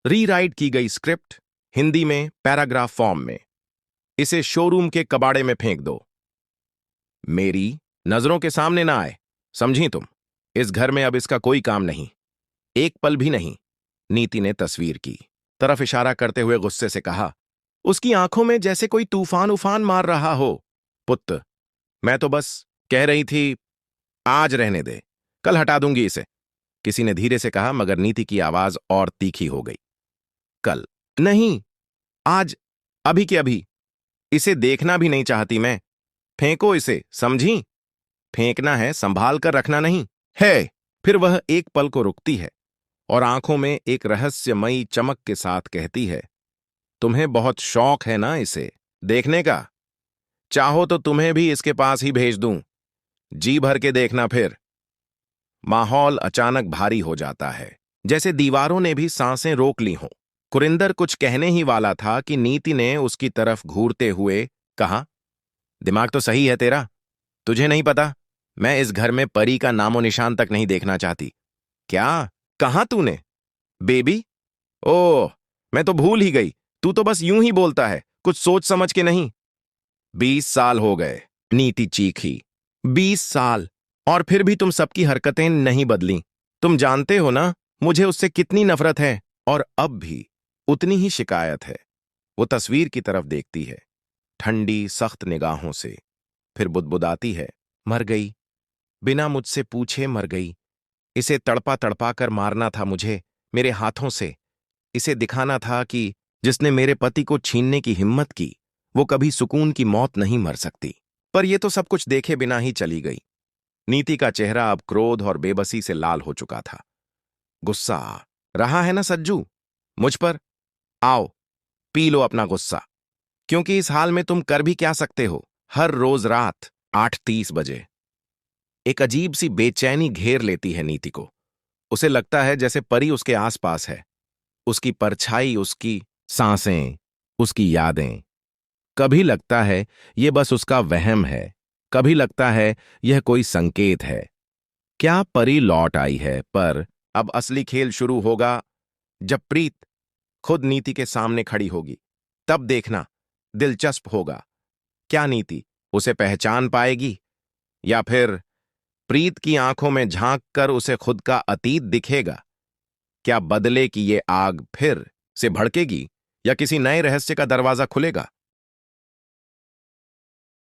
Rewrite की गई script Hindi में पैराग्राफ फॉर्म में। इसे शोरूम के कबाड़े में फेंक दो। मेरी नजरों के सामने ना आए, समझी तुम? इस घर में अब इसका कोई काम नहीं, एक पल भी नहीं। नीति ने तस्वीर की तरफ इशारा करते हुए गुस्से से कहा, उसकी आंखों में जैसे कोई तूफान उफान मार रहा हो। पुत्र, मैं तो बस कह रही थी, आज रहने दे, कल हटा दूंगी इसे, किसी ने धीरे से कहा, मगर नीति की आवाज और तीखी हो गई। कल नहीं, आज, अभी के अभी। इसे देखना भी नहीं चाहती मैं। फेंको इसे, समझी? फेंकना है, संभाल कर रखना नहीं है। फिर वह एक पल को रुकती है और आंखों में एक रहस्यमयी चमक के साथ कहती है, तुम्हें बहुत शौक है ना इसे देखने का? चाहो तो तुम्हें भी इसके पास ही भेज दूं, जी भर के देखना फिर। माहौल अचानक भारी हो जाता है, जैसे दीवारों ने भी सांसें रोक ली हों। कुरिंदर कुछ कहने ही वाला था कि नीति ने उसकी तरफ घूरते हुए कहा, दिमाग तो सही है तेरा, तुझे नहीं पता मैं इस घर में परी का नामो निशान तक नहीं देखना चाहती। क्या कहा तूने? बेबी? ओह, मैं तो भूल ही गई, तू तो बस यूं ही बोलता है, कुछ सोच समझ के नहीं। 20 साल हो गए, नीति चीखी। 20 साल, और फिर भी तुम सबकी हरकतें नहीं बदली। तुम जानते हो ना मुझे उससे कितनी नफरत है, और अब भी उतनी ही शिकायत है। वो तस्वीर की तरफ देखती है, ठंडी सख्त निगाहों से, फिर बुदबुदाती है, मर गई, बिना मुझसे पूछे मर गई। इसे तड़पा तड़पा कर मारना था मुझे, मेरे हाथों से। इसे दिखाना था कि जिसने मेरे पति को छीनने की हिम्मत की, वो कभी सुकून की मौत नहीं मर सकती। पर ये तो सब कुछ देखे बिना ही चली गई। नीति का चेहरा अब क्रोध और बेबसी से लाल हो चुका था। गुस्सा आ रहा है ना सज्जू मुझ पर? आओ, पी लो अपना गुस्सा, क्योंकि इस हाल में तुम कर भी क्या सकते हो। हर रोज रात 8:30 बजे एक अजीब सी बेचैनी घेर लेती है नीति को। उसे लगता है जैसे परी उसके आसपास है, उसकी परछाई, उसकी सांसें, उसकी यादें। कभी लगता है ये बस उसका वहम है, कभी लगता है यह कोई संकेत है। क्या परी लौट आई है? पर अब असली खेल शुरू होगा जब प्रीत खुद नीति के सामने खड़ी होगी। तब देखना, दिलचस्प होगा। क्या नीति उसे पहचान पाएगी, या फिर प्रीत की आंखों में झांक कर उसे खुद का अतीत दिखेगा? क्या बदले की ये आग फिर से भड़केगी, या किसी नए रहस्य का दरवाजा खुलेगा?